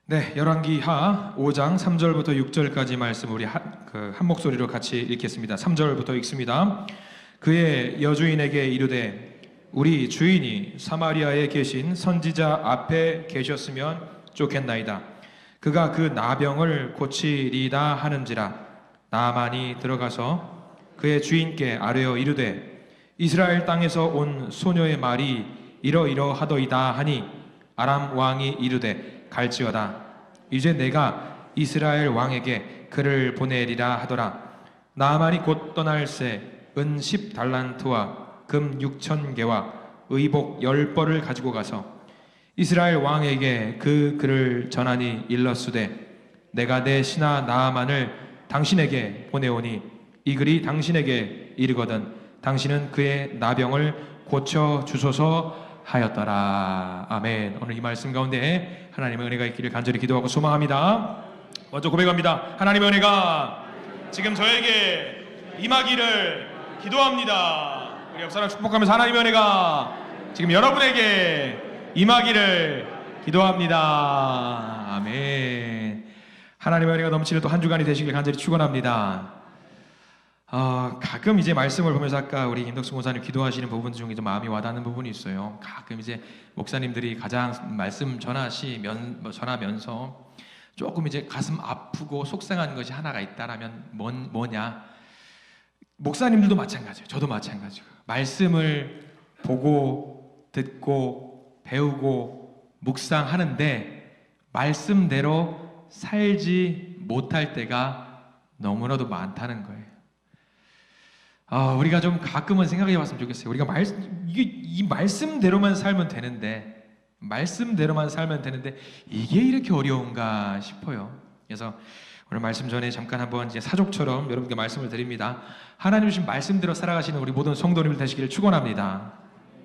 네, 열왕기하 5장 3절부터 6절까지 말씀 우리 한 목소리로 같이 읽겠습니다. 3절부터 읽습니다. 그의 여주인에게 이르되 우리 주인이 사마리아에 계신 선지자 앞에 계셨으면 좋겠나이다. 그가 그 나병을 고치리다 하는지라. 나아만이 들어가서 그의 주인께 아뢰어 이르되 이스라엘 땅에서 온 소녀의 말이 이러이러하더이다 하니 아람 왕이 이르되 갈지어다. 이제 내가 이스라엘 왕에게 그를 보내리라 하더라. 나아만이 곧 떠날새 은 10달란트와 금 6,000개와 의복 10벌을 가지고 가서 이스라엘 왕에게 그 글을 전하니 일렀으되 내가 내 신하 나아만을 당신에게 보내오니 이 글이 당신에게 이르거든 당신은 그의 나병을 고쳐 주소서 하였더라. 아멘. 오늘 이 말씀 가운데 하나님의 은혜가 있기를 간절히 기도하고 소망합니다. 먼저 고백합니다. 하나님의 은혜가 지금 저에게 임하기를 기도합니다. 우리 옆사람 축복하면서 하나님의 은혜가 지금 여러분에게 임하기를 기도합니다. 아멘. 하나님의 은혜가 넘치는 또 한 주간이 되시길 간절히 축원합니다. 가끔 이제 말씀을 보면서 아까 우리 김덕수 목사님 기도하시는 부분 중에 좀 마음이 와닿는 부분이 있어요. 가끔 이제 목사님들이 가장 말씀 전하면서 조금 이제 가슴 아프고 속상한 것이 하나가 있다라면 뭐냐? 목사님들도 마찬가지예요. 저도 마찬가지고 말씀을 보고 듣고 배우고 묵상하는데 말씀대로 살지 못할 때가 너무나도 많다는 거예요. 우리가 좀 가끔은 생각해 봤으면 좋겠어요. 우리가 이 말씀대로만 살면 되는데 이게 이렇게 어려운가 싶어요. 그래서 오늘 말씀 전에 잠깐 한번 이제 사족처럼 여러분께 말씀을 드립니다. 하나님 주신 말씀대로 살아가시는 우리 모든 성도님들 되시기를 축원합니다.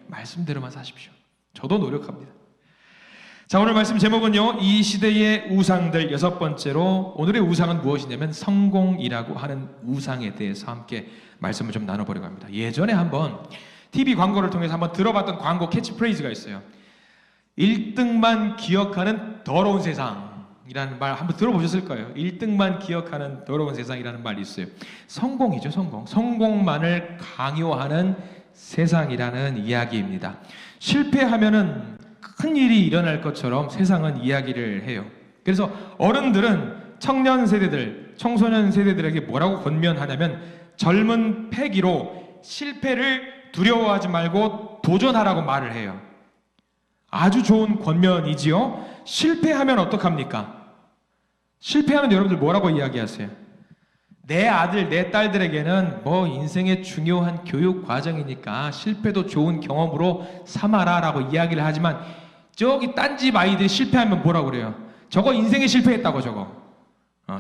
말씀대로만 사십시오. 저도 노력합니다. 자, 오늘 말씀 제목은요, 이 시대의 우상들 6번째로 오늘의 우상은 무엇이냐면 성공이라고 하는 우상에 대해서 함께 말씀을 좀 나눠보려고 합니다. 예전에 한번 TV 광고를 통해서 한번 들어봤던 광고 캐치프레이즈가 있어요. 1등만 기억하는 더러운 세상이라는 말 한번 들어보셨을 거예요. 1등만 기억하는 더러운 세상이라는 말이 있어요. 성공이죠, 성공. 성공만을 강요하는 세상이라는 이야기입니다. 실패하면은 큰 일이 일어날 것처럼 세상은 이야기를 해요. 그래서 어른들은 청년 세대들, 청소년 세대들에게 뭐라고 권면하냐면 젊은 패기로 실패를 두려워하지 말고 도전하라고 말을 해요. 아주 좋은 권면이지요. 실패하면 어떡합니까? 실패하면 여러분들 뭐라고 이야기하세요? 내 아들, 내 딸들에게는 뭐 인생의 중요한 교육 과정이니까 실패도 좋은 경험으로 삼아라 라고 이야기를 하지만 저기 딴 집 아이들이 실패하면 뭐라고 그래요? 저거 인생에 실패했다고 저거.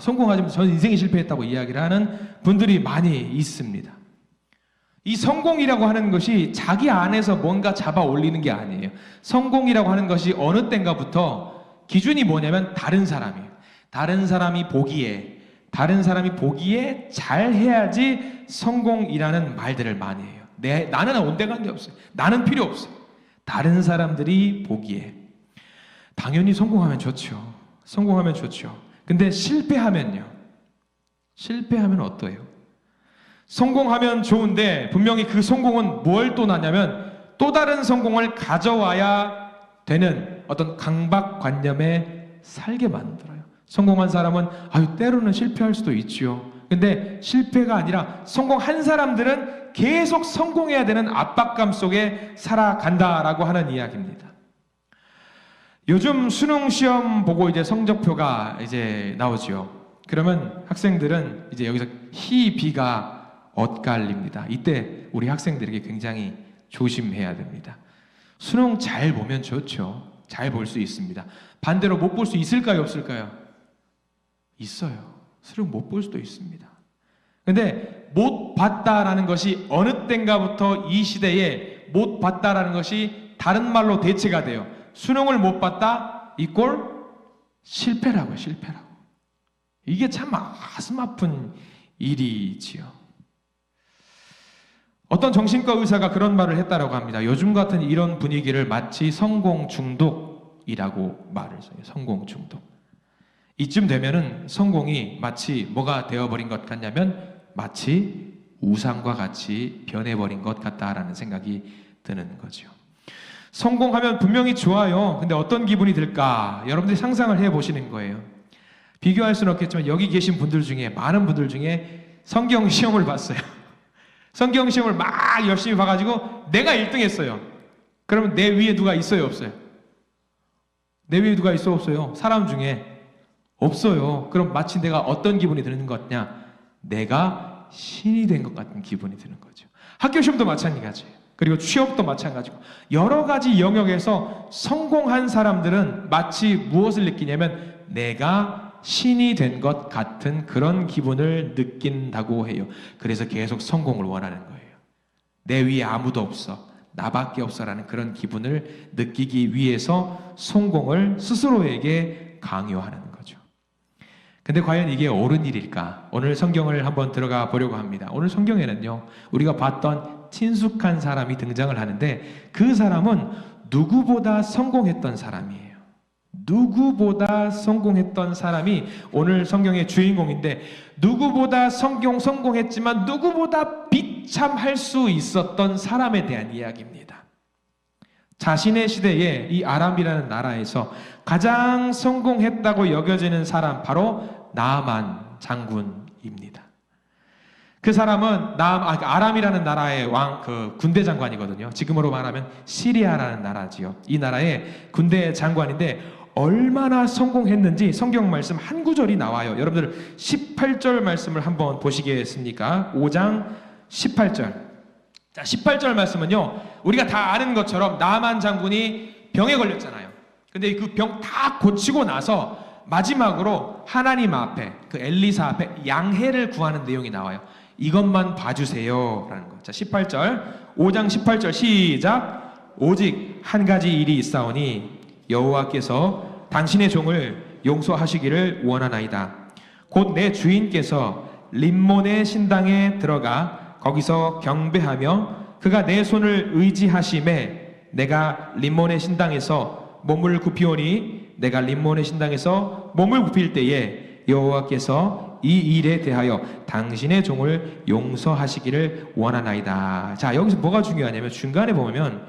성공하지만 저는 인생에 실패했다고 이야기를 하는 분들이 많이 있습니다. 이 성공이라고 하는 것이 자기 안에서 뭔가 잡아 올리는 게 아니에요. 성공이라고 하는 것이 어느 때인가부터 기준이 뭐냐면 다른 사람이에요. 다른 사람이 보기에 잘 해야지 성공이라는 말들을 많이 해요. 나는 온데간데 없어요. 나는 필요 없어요. 다른 사람들이 보기에. 당연히 성공하면 좋죠. 근데 실패하면 어떠해요? 성공하면 좋은데 분명히 그 성공은 뭘 또 나냐면 또 다른 성공을 가져와야 되는 어떤 강박관념에 살게 만들어요. 성공한 사람은 때로는 실패할 수도 있지요. 근데 실패가 아니라 성공한 사람들은 계속 성공해야 되는 압박감 속에 살아간다라고 하는 이야기입니다. 요즘 수능 시험 보고 이제 성적표가 이제 나오지요. 그러면 학생들은 이제 여기서 희, 비가 엇갈립니다. 이때 우리 학생들에게 굉장히 조심해야 됩니다. 수능 잘 보면 좋죠. 잘 볼 수 있습니다. 반대로 못 볼 수 있을까요, 없을까요? 있어요. 수능 못 볼 수도 있습니다. 근데 못 봤다라는 것이 어느 때인가부터 이 시대에 못 봤다라는 것이 다른 말로 대체가 돼요. 수능을 못 봤다 이꼴 실패라고요. 이게 참 가슴 아픈 일이지요. 어떤 정신과 의사가 그런 말을 했다라고 합니다. 요즘 같은 이런 분위기를 마치 성공 중독이라고 말을 써요. 성공 중독. 이쯤 되면은 성공이 마치 뭐가 되어버린 것 같냐면 마치 우상과 같이 변해버린 것 같다라는 생각이 드는 거죠. 성공하면 분명히 좋아요. 근데 어떤 기분이 들까? 여러분들이 상상을 해보시는 거예요. 비교할 수는 없겠지만 여기 계신 분들 중에 많은 분들 중에 성경 시험을 봤어요. 성경 시험을 막 열심히 봐가지고 내가 1등 했어요. 그러면 내 위에 누가 있어요? 없어요? 내 위에 누가 있어? 없어요? 사람 중에 없어요. 그럼 마치 내가 어떤 기분이 드는 것 같냐? 내가 신이 된 것 같은 기분이 드는 거죠. 학교 시험도 마찬가지예요. 그리고 취업도 마찬가지고 여러 가지 영역에서 성공한 사람들은 마치 무엇을 느끼냐면 내가 신이 된 것 같은 그런 기분을 느낀다고 해요. 그래서 계속 성공을 원하는 거예요. 내 위에 아무도 없어. 나밖에 없어라는 그런 기분을 느끼기 위해서 성공을 스스로에게 강요하는 거죠. 근데 과연 이게 옳은 일일까? 오늘 성경을 한번 들어가 보려고 합니다. 오늘 성경에는요, 우리가 봤던 친숙한 사람이 등장을 하는데 그 사람은 누구보다 성공했던 사람이에요. 누구보다 성공했던 사람이 오늘 성경의 주인공인데 누구보다 성공했지만 누구보다 비참할 수 있었던 사람에 대한 이야기입니다. 자신의 시대에 이 아람이라는 나라에서 가장 성공했다고 여겨지는 사람 바로 나아만 장군입니다. 그 사람은 아람이라는 나라의 군대 장관이거든요. 지금으로 말하면 시리아라는 나라지요. 이 나라의 군대 장관인데 얼마나 성공했는지 성경 말씀 한 구절이 나와요. 여러분들 18절 말씀을 한번 보시겠습니까? 5장 18절. 자, 18절 말씀은요, 우리가 다 아는 것처럼 나아만 장군이 병에 걸렸잖아요. 근데 그 병 다 고치고 나서 마지막으로 하나님 앞에, 그 엘리사 앞에 양해를 구하는 내용이 나와요. 이것만 봐주세요 라는 거. 자, 18절, 5장 18절 시작. 오직 한 가지 일이 있사오니 여호와께서 당신의 종을 용서하시기를 원하나이다. 곧 내 주인께서 림몬의 신당에 들어가 거기서 경배하며 그가 내 손을 의지하심에 내가 림몬의 신당에서 몸을 굽히오니 내가 림몬의 신당에서 몸을 굽힐 때에 여호와께서 이 일에 대하여 당신의 종을 용서하시기를 원하나이다. 자, 여기서 뭐가 중요하냐면 중간에 보면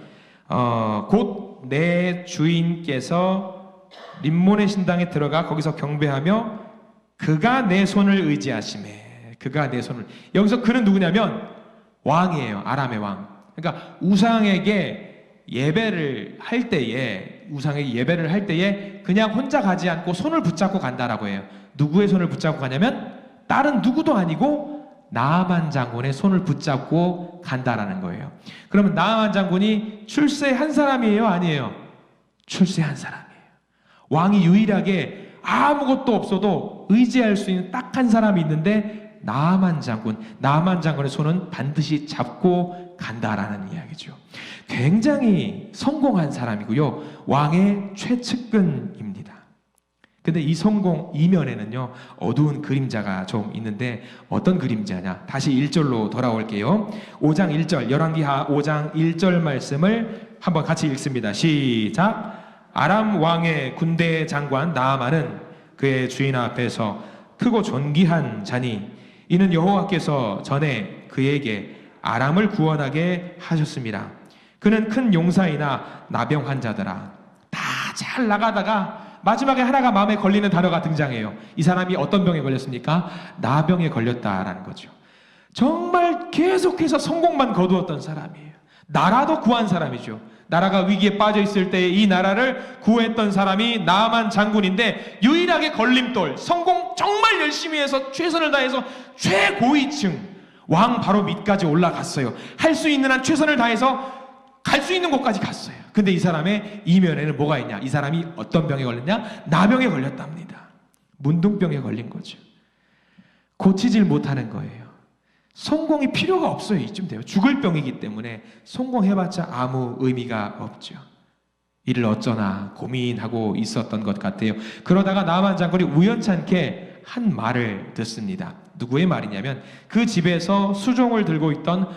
곧 내 주인께서 림몬의 신당에 들어가 거기서 경배하며 그가 내 손을 의지하심에 그가 내 손을 여기서 그는 누구냐면 왕이에요. 아람의 왕. 그러니까 우상에게 예배를 할 때에 그냥 혼자 가지 않고 손을 붙잡고 간다라고 해요. 누구의 손을 붙잡고 가냐면 다른 누구도 아니고 나아만 장군의 손을 붙잡고 간다라는 거예요. 그러면 나아만 장군이 출세한 사람이에요? 아니에요? 출세한 사람이에요. 왕이 유일하게 아무것도 없어도 의지할 수 있는 딱 한 사람이 있는데 나아만 장군의 손은 반드시 잡고 간다라는 이야기죠. 굉장히 성공한 사람이고요. 왕의 최측근입니다. 근데 이 성공 이면에는요, 어두운 그림자가 좀 있는데 어떤 그림자냐? 다시 1절로 돌아올게요. 5장 1절, 열왕기하 5장 1절 말씀을 한번 같이 읽습니다. 시작. 아람 왕의 군대 장관 나아만은 그의 주인 앞에서 크고 존귀한 자니 이는 여호와께서 전에 그에게 아람을 구원하게 하셨습니다. 그는 큰 용사이나 나병 환자더라. 다 잘 나가다가 마지막에 하나가 마음에 걸리는 단어가 등장해요. 이 사람이 어떤 병에 걸렸습니까? 나병에 걸렸다라는 거죠. 정말 계속해서 성공만 거두었던 사람이에요. 나라도 구한 사람이죠. 나라가 위기에 빠져 있을 때 이 나라를 구했던 사람이 나아만 장군인데 유일하게 걸림돌, 성공 정말 열심히 해서 최선을 다해서 최고위층 왕 바로 밑까지 올라갔어요. 할 수 있는 한 최선을 다해서 갈 수 있는 곳까지 갔어요. 근데 이 사람의 이면에는 뭐가 있냐? 이 사람이 어떤 병에 걸렸냐? 나병에 걸렸답니다. 문둥병에 걸린 거죠. 고치질 못하는 거예요. 성공이 필요가 없어요. 이쯤 돼요. 죽을 병이기 때문에 성공해봤자 아무 의미가 없죠. 이를 어쩌나 고민하고 있었던 것 같아요. 그러다가 나아만 장군이 우연찮게 한 말을 듣습니다. 누구의 말이냐면 그 집에서 수종을 들고 있던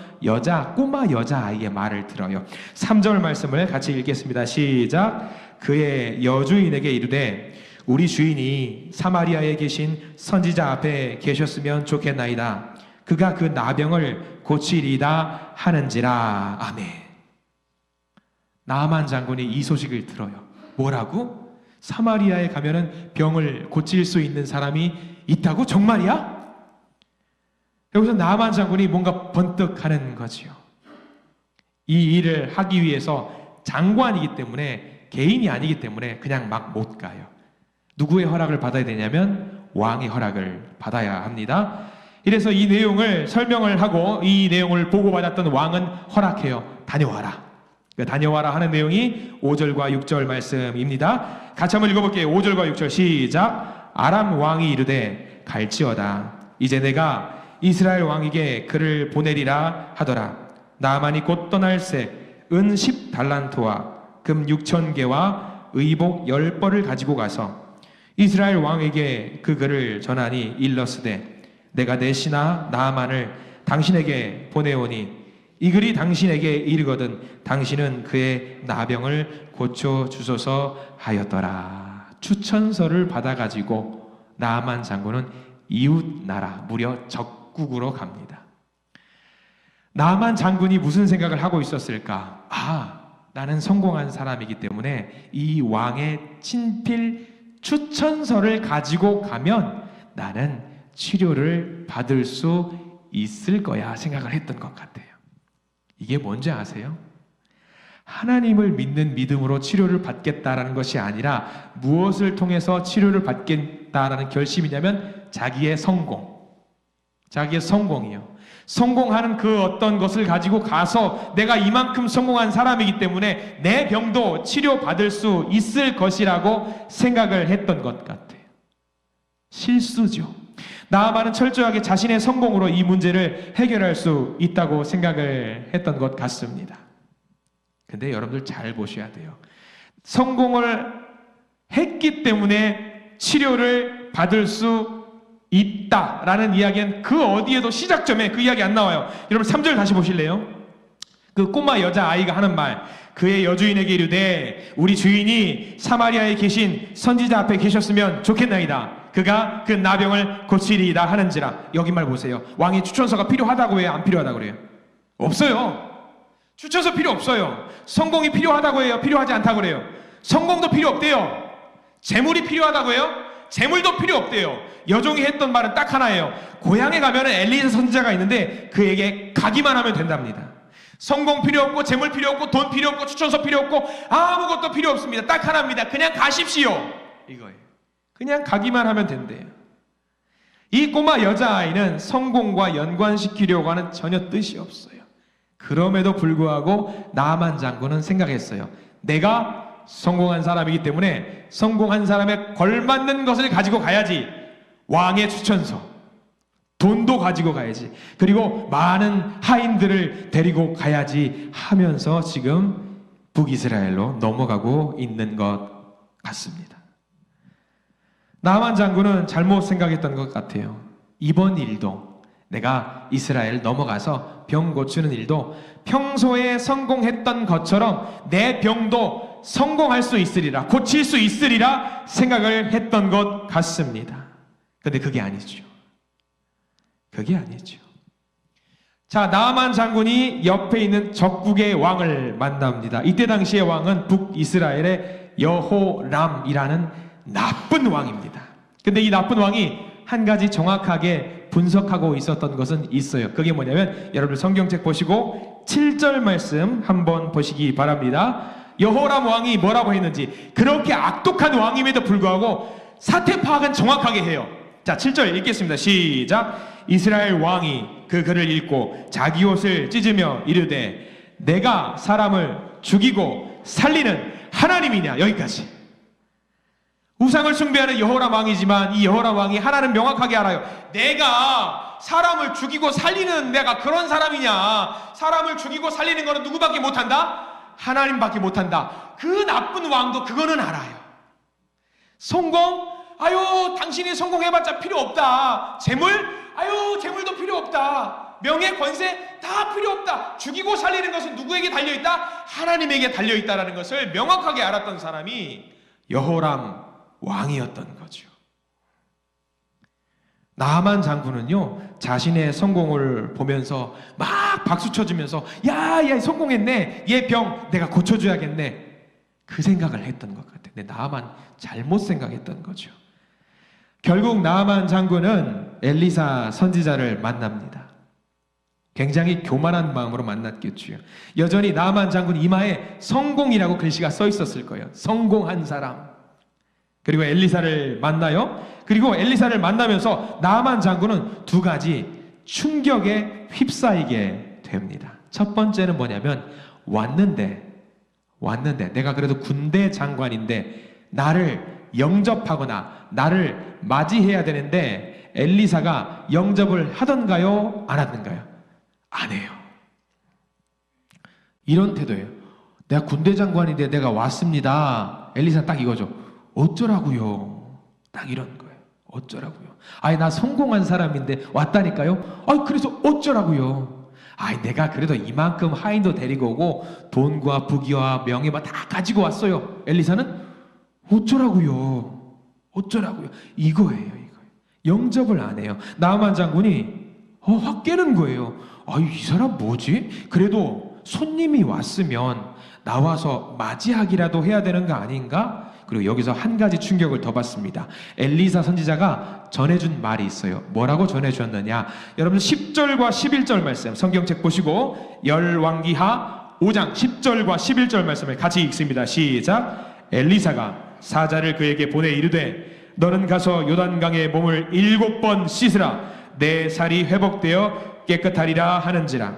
꼬마 여자아이의 말을 들어요. 3절 말씀을 같이 읽겠습니다. 시작. 그의 여주인에게 이르되 우리 주인이 사마리아에 계신 선지자 앞에 계셨으면 좋겠나이다. 그가 그 나병을 고치리이다 하는지라. 아멘. 나아만 장군이 이 소식을 들어요. 뭐라고? 사마리아에 가면은 병을 고칠 수 있는 사람이 있다고? 정말이야? 여기서 나아만 장군이 뭔가 번뜩하는 거지요. 이 일을 하기 위해서 장관이기 때문에, 개인이 아니기 때문에 그냥 막 못 가요. 누구의 허락을 받아야 되냐면 왕의 허락을 받아야 합니다. 이래서 이 내용을 설명을 하고 이 내용을 보고받았던 왕은 허락해요. 다녀와라. 다녀와라 하는 내용이 5절과 6절 말씀입니다. 같이 한번 읽어볼게요. 5절과 6절 시작. 아람 왕이 이르되 갈지어다. 이제 내가 이스라엘 왕에게 그를 보내리라 하더라. 나아만이 곧 떠날새 은 10달란트와 금 6,000개와 의복 10벌을 가지고 가서 이스라엘 왕에게 그 글을 전하니 일러스되 내가 내 신하 나아만을 당신에게 보내오니 이 글이 당신에게 이르거든 당신은 그의 나병을 고쳐주소서 하였더라. 추천서를 받아가지고 나아만 장군은 이웃 나라 무려 적국으로 갑니다. 나아만 장군이 무슨 생각을 하고 있었을까? 나는 성공한 사람이기 때문에 이 왕의 친필 추천서를 가지고 가면 나는 치료를 받을 수 있을 거야 생각을 했던 것 같아요. 이게 뭔지 아세요? 하나님을 믿는 믿음으로 치료를 받겠다라는 것이 아니라 무엇을 통해서 치료를 받겠다라는 결심이냐면 자기의 성공이요. 성공하는 그 어떤 것을 가지고 가서 내가 이만큼 성공한 사람이기 때문에 내 병도 치료받을 수 있을 것이라고 생각을 했던 것 같아요. 실수죠. 나아만은 철저하게 자신의 성공으로 이 문제를 해결할 수 있다고 생각을 했던 것 같습니다. 근데 여러분들 잘 보셔야 돼요. 성공을 했기 때문에 치료를 받을 수 있다라는 이야기는 그 어디에도 시작점에 그 이야기 안 나와요. 여러분 3절 다시 보실래요? 그 꼬마 여자아이가 하는 말, 그의 여주인에게 이르되 우리 주인이 사마리아에 계신 선지자 앞에 계셨으면 좋겠나이다. 그가 그 나병을 고치리이다 하는지라. 여기 말 보세요. 왕의 추천서가 필요하다고 해요? 안 필요하다고 그래요? 없어요. 추천서 필요 없어요. 성공이 필요하다고 해요? 필요하지 않다고 그래요? 성공도 필요 없대요. 재물이 필요하다고 해요? 재물도 필요 없대요. 여종이 했던 말은 딱 하나예요. 고향에 가면 엘리사 선지자가 있는데 그에게 가기만 하면 된답니다. 성공 필요 없고 재물 필요 없고 돈 필요 없고 추천서 필요 없고 아무것도 필요 없습니다. 딱 하나입니다. 그냥 가십시오. 이거예요. 그냥 가기만 하면 된대요. 이 꼬마 여자아이는 성공과 연관시키려고 하는 전혀 뜻이 없어요. 그럼에도 불구하고 나아만 장군은 생각했어요. 내가 성공한 사람이기 때문에 성공한 사람에 걸맞는 것을 가지고 가야지. 왕의 추천서, 돈도 가지고 가야지. 그리고 많은 하인들을 데리고 가야지 하면서 지금 북이스라엘로 넘어가고 있는 것 같습니다. 나아만 장군은 잘못 생각했던 것 같아요. 이번 일도 내가 이스라엘 넘어가서 병 고치는 일도 평소에 성공했던 것처럼 내 병도 성공할 수 있으리라, 고칠 수 있으리라 생각을 했던 것 같습니다. 근데 그게 아니죠. 그게 아니죠. 자, 나아만 장군이 옆에 있는 적국의 왕을 만납니다. 이때 당시의 왕은 북이스라엘의 여호람이라는 나쁜 왕입니다. 근데 이 나쁜 왕이 한 가지 정확하게 분석하고 있었던 것은 있어요. 그게 뭐냐면 여러분 성경책 보시고 7절 말씀 한번 보시기 바랍니다. 여호람 왕이 뭐라고 했는지, 그렇게 악독한 왕임에도 불구하고 사태 파악은 정확하게 해요. 자, 7절 읽겠습니다. 시작. 이스라엘 왕이 그 글을 읽고 자기 옷을 찢으며 이르되 내가 사람을 죽이고 살리는 하나님이냐. 여기까지. 우상을 숭배하는 여호람 왕이지만 이 여호람 왕이 하나는 명확하게 알아요. 내가 사람을 죽이고 살리는 내가 그런 사람이냐. 사람을 죽이고 살리는 거는 누구밖에 못한다? 하나님밖에 못한다. 그 나쁜 왕도 그거는 알아요. 성공? 아유, 당신이 성공해봤자 필요 없다. 재물? 아유, 재물도 필요 없다. 명예, 권세? 다 필요 없다. 죽이고 살리는 것은 누구에게 달려있다? 하나님에게 달려있다라는 것을 명확하게 알았던 사람이 여호람 왕이었던 거죠. 나만 장군은요, 자신의 성공을 보면서 막 박수 쳐주면서 야, 성공했네. 얘 병 내가 고쳐줘야겠네. 그 생각을 했던 것 같아요. 근데 나만 잘못 생각했던 거죠. 결국 나만 장군은 엘리사 선지자를 만납니다. 굉장히 교만한 마음으로 만났겠죠. 여전히 나만 장군 이마에 성공이라고 글씨가 써 있었을 거예요. 성공한 사람. 그리고 엘리사를 만나요. 그리고 엘리사를 만나면서 나만 장군은 두 가지 충격에 휩싸이게 됩니다. 첫 번째는 뭐냐면 왔는데 내가 그래도 군대 장관인데 나를 영접하거나 나를 맞이해야 되는데 엘리사가 영접을 하던가요? 안 하던가요? 안 해요. 이런 태도예요. 내가 군대 장관인데 내가 왔습니다. 엘리사 딱 이거죠. 어쩌라고요? 딱 이런 거예요. 어쩌라고요? 아니 나 성공한 사람인데 왔다니까요? 아니 그래서 어쩌라고요? 아니 내가 그래도 이만큼 하인도 데리고 오고 돈과 부귀와 명예만 다 가지고 왔어요. 엘리사는 어쩌라고요? 어쩌라고요? 이거예요. 영접을 안 해요. 나만 장군이 확 깨는 거예요. 아유 이 사람 뭐지? 그래도 손님이 왔으면 나와서 맞이하기라도 해야 되는 거 아닌가? 그리고 여기서 한 가지 충격을 더 받습니다. 엘리사 선지자가 전해준 말이 있어요. 뭐라고 전해주었느냐? 여러분 10절과 11절 말씀 성경책 보시고 열왕기하 5장 10절과 11절 말씀을 같이 읽습니다. 시작. 엘리사가 사자를 그에게 보내 이르되 너는 가서 요단강에 몸을 7번 씻으라. 내 살이 회복되어 깨끗하리라 하는지라.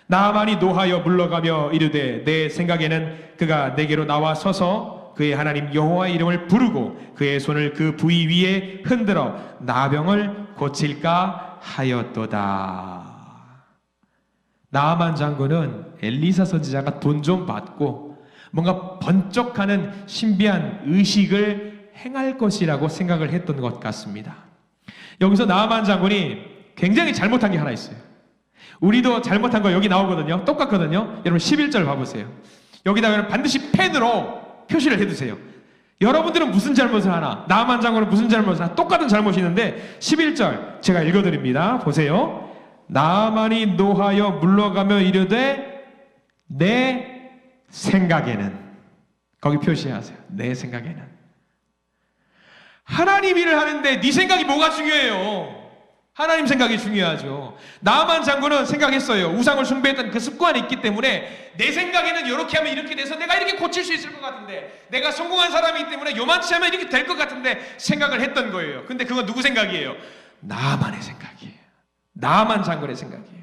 나만이 노하여 물러가며 이르되 내 생각에는 그가 내게로 나와 서서 그의 하나님 여호와의 이름을 부르고 그의 손을 그 부위 위에 흔들어 나병을 고칠까 하였도다. 나아만 장군은 엘리사 선지자가 돈 좀 받고 뭔가 번쩍하는 신비한 의식을 행할 것이라고 생각을 했던 것 같습니다. 여기서 나아만 장군이 굉장히 잘못한 게 하나 있어요. 우리도 잘못한 거 여기 나오거든요. 똑같거든요. 여러분 11절 봐보세요. 여기다가 반드시 펜으로 표시를 해두세요. 여러분들은 무슨 잘못을 하나? 나아만 장군은 무슨 잘못을 하나? 똑같은 잘못이 있는데 11절 제가 읽어드립니다. 보세요. 나아만이 노하여 물러가며 이르되 내 생각에는, 거기 표시하세요. 내 생각에는. 하나님 일을 하는데 네 생각이 뭐가 중요해요? 하나님 생각이 중요하죠. 나아만 장군은 생각했어요. 우상을 숭배했던 그 습관이 있기 때문에 내 생각에는 이렇게 하면 이렇게 돼서 내가 이렇게 고칠 수 있을 것 같은데, 내가 성공한 사람이기 때문에 요만치 하면 이렇게 될 것 같은데 생각을 했던 거예요. 근데 그건 누구 생각이에요? 나아만의 생각이에요. 나아만 장군의 생각이에요.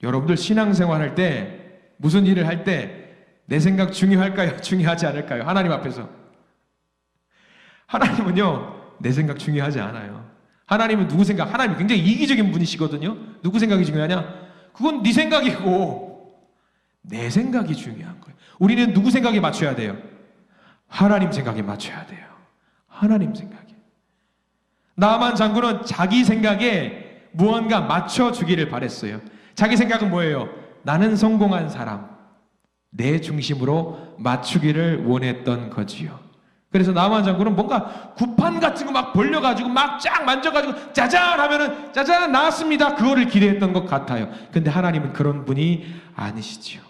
여러분들 신앙생활할 때 무슨 일을 할 때 내 생각 중요할까요? 중요하지 않을까요? 하나님 앞에서. 하나님은요 내 생각 중요하지 않아요. 하나님은 누구 생각? 하나님이 굉장히 이기적인 분이시거든요. 누구 생각이 중요하냐? 그건 네 생각이고 내 생각이 중요한 거예요. 우리는 누구 생각에 맞춰야 돼요? 하나님 생각에 맞춰야 돼요. 하나님 생각에. 나아만 장군은 자기 생각에 무언가 맞춰주기를 바랬어요. 자기 생각은 뭐예요? 나는 성공한 사람, 내 중심으로 맞추기를 원했던 거지요. 그래서 나아만 장군은 뭔가 구판 같은 거 막 벌려가지고 막 쫙 만져가지고 짜잔 하면은 짜잔 나왔습니다. 그거를 기대했던 것 같아요. 근데 하나님은 그런 분이 아니시지요.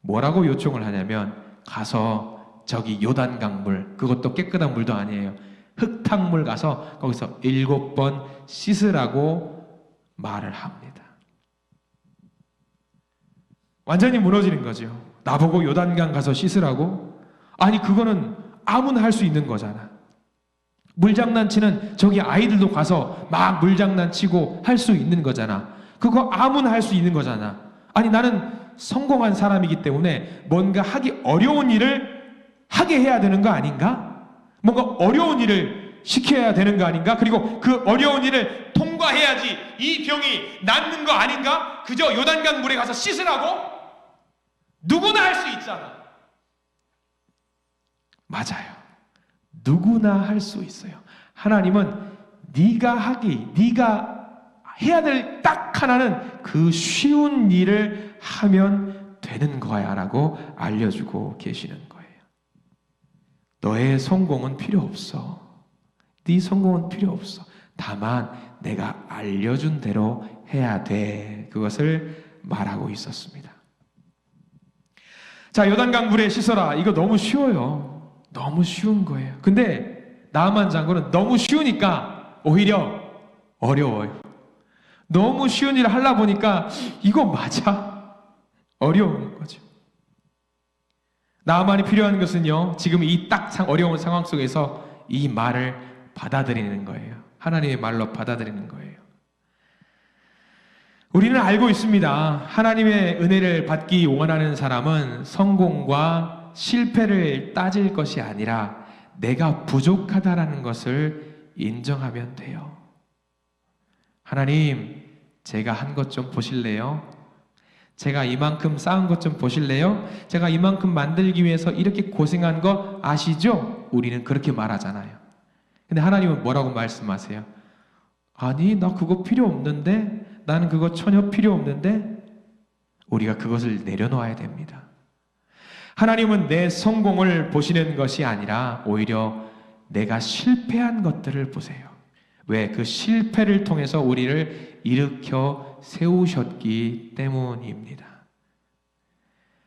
뭐라고 요청을 하냐면 가서 저기 요단강 물, 그것도 깨끗한 물도 아니에요. 흙탕물 가서 거기서 7번 씻으라고 말을 합니다. 완전히 무너지는 거죠. 나보고 요단강 가서 씻으라고? 아니 그거는 아무나 할 수 있는 거잖아. 물장난치는 저기 아이들도 가서 막 물장난치고 할 수 있는 거잖아. 그거 아무나 할 수 있는 거잖아. 아니 나는 성공한 사람이기 때문에 뭔가 하기 어려운 일을 하게 해야 되는 거 아닌가? 뭔가 어려운 일을 시켜야 되는 거 아닌가? 그리고 그 어려운 일을 통과해야지 이 병이 낫는 거 아닌가? 그저 요단강 물에 가서 씻으라고? 누구나 할 수 있잖아. 맞아요. 누구나 할 수 있어요. 하나님은 네가 해야 될 딱 하나는 그 쉬운 일을 하면 되는 거야 라고 알려주고 계시는 거예요. 너의 성공은 필요 없어. 네 성공은 필요 없어. 다만 내가 알려준 대로 해야 돼. 그것을 말하고 있었습니다. 자, 요단강 물에 씻어라. 이거 너무 쉬워요. 너무 쉬운 거예요. 근데 나아만 장군은 너무 쉬우니까 오히려 어려워요. 너무 쉬운 일을 하려 보니까 이거 맞아? 어려운 거죠. 나아만이 필요한 것은요, 지금 이 딱 어려운 상황 속에서 이 말을 받아들이는 거예요. 하나님의 말로 받아들이는 거예요. 우리는 알고 있습니다. 하나님의 은혜를 받기 원하는 사람은 성공과 실패를 따질 것이 아니라 내가 부족하다라는 것을 인정하면 돼요. 하나님, 제가 한 것 좀 보실래요? 제가 이만큼 쌓은 것 좀 보실래요? 제가 이만큼 만들기 위해서 이렇게 고생한 거 아시죠? 우리는 그렇게 말하잖아요. 근데 하나님은 뭐라고 말씀하세요? 아니, 나 그거 필요 없는데? 나는 그거 전혀 필요 없는데? 우리가 그것을 내려놓아야 됩니다. 하나님은 내 성공을 보시는 것이 아니라 오히려 내가 실패한 것들을 보세요. 왜? 그 실패를 통해서 우리를 일으켜 세우셨기 때문입니다.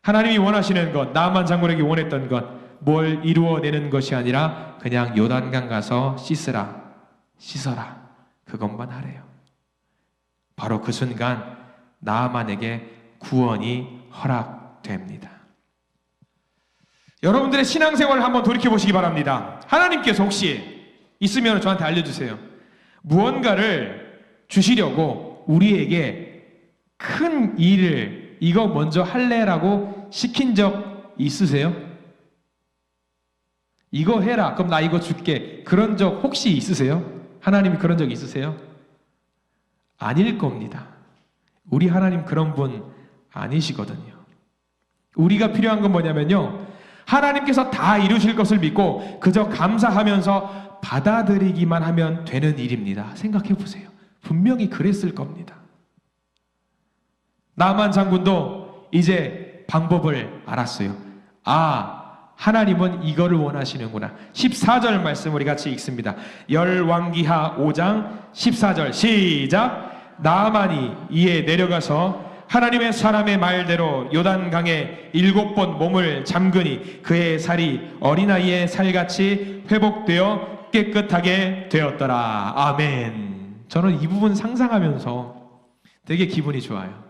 하나님이 원하시는 것, 나아만 장군에게 원했던 것, 뭘 이루어내는 것이 아니라 그냥 요단강 가서 씻어라, 그것만 하래요. 바로 그 순간 나아만에게 구원이 허락됩니다. 여러분들의 신앙생활을 한번 돌이켜보시기 바랍니다. 하나님께서 혹시 있으면 저한테 알려주세요. 무언가를 주시려고 우리에게 큰 일을 이거 먼저 할래라고 시킨 적 있으세요? 이거 해라, 그럼 나 이거 줄게. 그런 적 혹시 있으세요? 하나님이 그런 적 있으세요? 아닐 겁니다. 우리 하나님 그런 분 아니시거든요. 우리가 필요한 건 뭐냐면요, 하나님께서 다 이루실 것을 믿고 그저 감사하면서 받아들이기만 하면 되는 일입니다. 생각해 보세요. 분명히 그랬을 겁니다. 나아만 장군도 이제 방법을 알았어요. 아, 하나님은 이거를 원하시는구나. 14절 말씀 우리 같이 읽습니다. 열왕기하 5장 14절 시작. 나아만이 이에 내려가서 하나님의 사람의 말대로 요단강에 7번 몸을 잠그니 그의 살이 어린아이의 살같이 회복되어 깨끗하게 되었더라. 아멘. 저는 이 부분 상상하면서 되게 기분이 좋아요.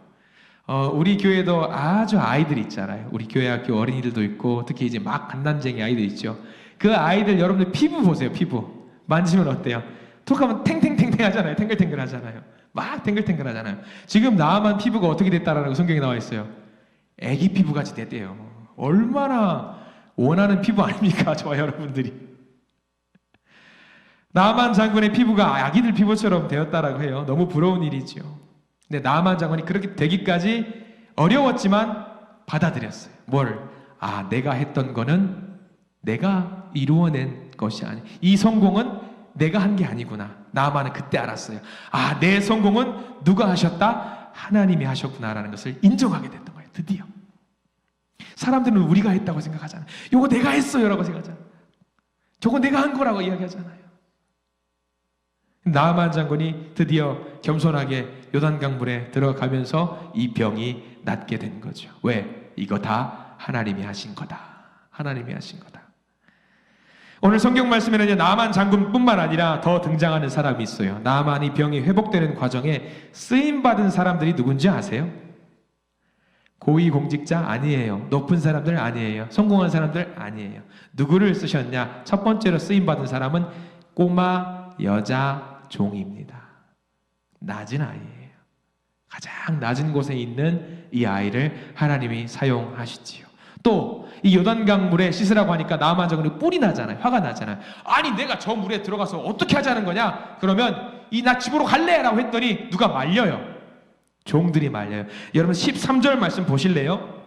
우리 교회도 아주 아이들 있잖아요. 우리 교회 학교 어린이들도 있고 특히 이제 막 갓난쟁이 아이들 있죠. 그 아이들 여러분들 피부 보세요. 피부 만지면 어때요? 톡 하면 탱탱탱탱 하잖아요. 탱글탱글 하잖아요. 막 탱글탱글 하잖아요. 지금 나아만 피부가 어떻게 됐다라는 거 성경에 나와 있어요. 애기 피부같이 됐대요. 얼마나 원하는 피부 아닙니까? 저와 여러분들이. 나아만 장군의 피부가 아기들 피부처럼 되었다라고 해요. 너무 부러운 일이죠. 근데 나아만 장군이 그렇게 되기까지 어려웠지만 받아들였어요. 뭘? 아, 내가 했던 거는 내가 이루어낸 것이 아니. 이 성공은 내가 한 게 아니구나. 나아만은 그때 알았어요. 아, 내 성공은 누가 하셨다? 하나님이 하셨구나라는 것을 인정하게 됐던 거예요. 드디어. 사람들은 우리가 했다고 생각하잖아요. 이거 내가 했어요 라고 생각하잖아요. 저거 내가 한 거라고 이야기하잖아요. 나아만 장군이 드디어 겸손하게 요단강 물에 들어가면서 이 병이 낫게 된 거죠. 왜? 이거 다 하나님이 하신 거다. 하나님이 하신 거다. 오늘 성경 말씀에는 나아만 장군뿐만 아니라 더 등장하는 사람이 있어요. 나아만이 병이 회복되는 과정에 쓰임받은 사람들이 누군지 아세요? 고위공직자 아니에요. 높은 사람들 아니에요. 성공한 사람들 아니에요. 누구를 쓰셨냐? 첫 번째로 쓰임받은 사람은 꼬마 여자 종입니다. 낮은 아이예요. 가장 낮은 곳에 있는 이 아이를 하나님이 사용하시지요. 또 이 요단강 물에 씻으라고 하니까 나아만 장군이 뿔이 나잖아요. 화가 나잖아요. 아니 내가 저 물에 들어가서 어떻게 하자는 거냐? 그러면 이 나 집으로 갈래? 라고 했더니 누가 말려요. 종들이 말려요. 여러분 13절 말씀 보실래요?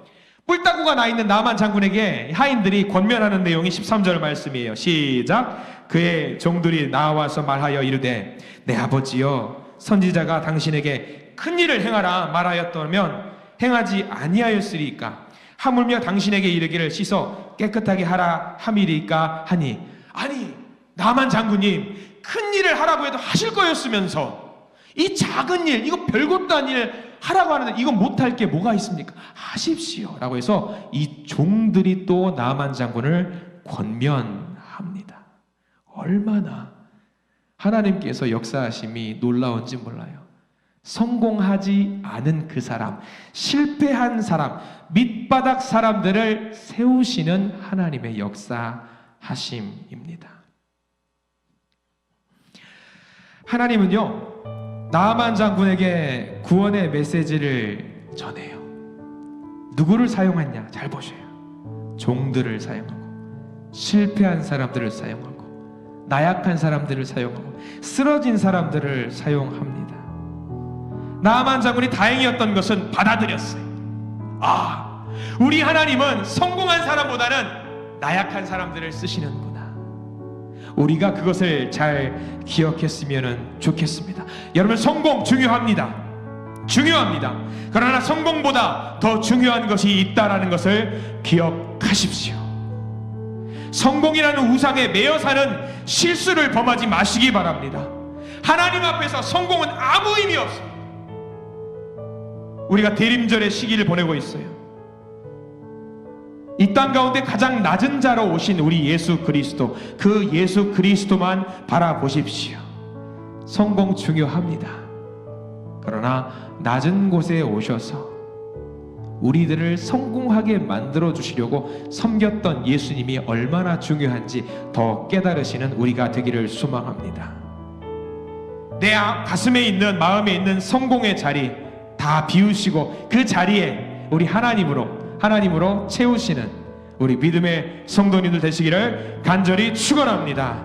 뿔따구가 나 있는 나아만 장군에게 하인들이 권면하는 내용이 13절 말씀이에요. 시작. 그의 종들이 나와서 말하여 이르되 내 아버지여 선지자가 당신에게 큰 일을 행하라 말하였다면 행하지 아니하였으리까? 하물며 당신에게 이르기를 씻어 깨끗하게 하라 함이리까 하니. 아니, 나만 장군님 큰 일을 하라고 해도 하실 거였으면서 이 작은 일, 이거 별것도 아닌 일 하라고 하는데 이거 못할 게 뭐가 있습니까? 하십시오 라고 해서 이 종들이 또 나만 장군을 권면합니다. 얼마나 하나님께서 역사하심이 놀라운지 몰라요. 성공하지 않은 그 사람, 실패한 사람, 밑바닥 사람들을 세우시는 하나님의 역사하심입니다. 하나님은요, 나만 장군에게 구원의 메시지를 전해요. 누구를 사용했냐? 잘 보셔요. 종들을 사용하고, 실패한 사람들을 사용하고, 나약한 사람들을 사용하고, 쓰러진 사람들을 사용합니다. 나만 장군이 다행이었던 것은 받아들였어요. 아, 우리 하나님은 성공한 사람보다는 나약한 사람들을 쓰시는구나. 우리가 그것을 잘 기억했으면 좋겠습니다. 여러분, 성공 중요합니다. 중요합니다. 그러나 성공보다 더 중요한 것이 있다라는 것을 기억하십시오. 성공이라는 우상에 매여 사는 실수를 범하지 마시기 바랍니다. 하나님 앞에서 성공은 아무 의미 없습니다. 우리가 대림절의 시기를 보내고 있어요. 이 땅 가운데 가장 낮은 자로 오신 우리 예수 그리스도, 그 예수 그리스도만 바라보십시오. 성공 중요합니다. 그러나 낮은 곳에 오셔서 우리들을 성공하게 만들어 주시려고 섬겼던 예수님이 얼마나 중요한지 더 깨달으시는 우리가 되기를 소망합니다. 내 가슴에 있는, 마음에 있는 성공의 자리 다 비우시고 그 자리에 우리 하나님으로 채우시는 우리 믿음의 성도님들 되시기를 간절히 축원합니다.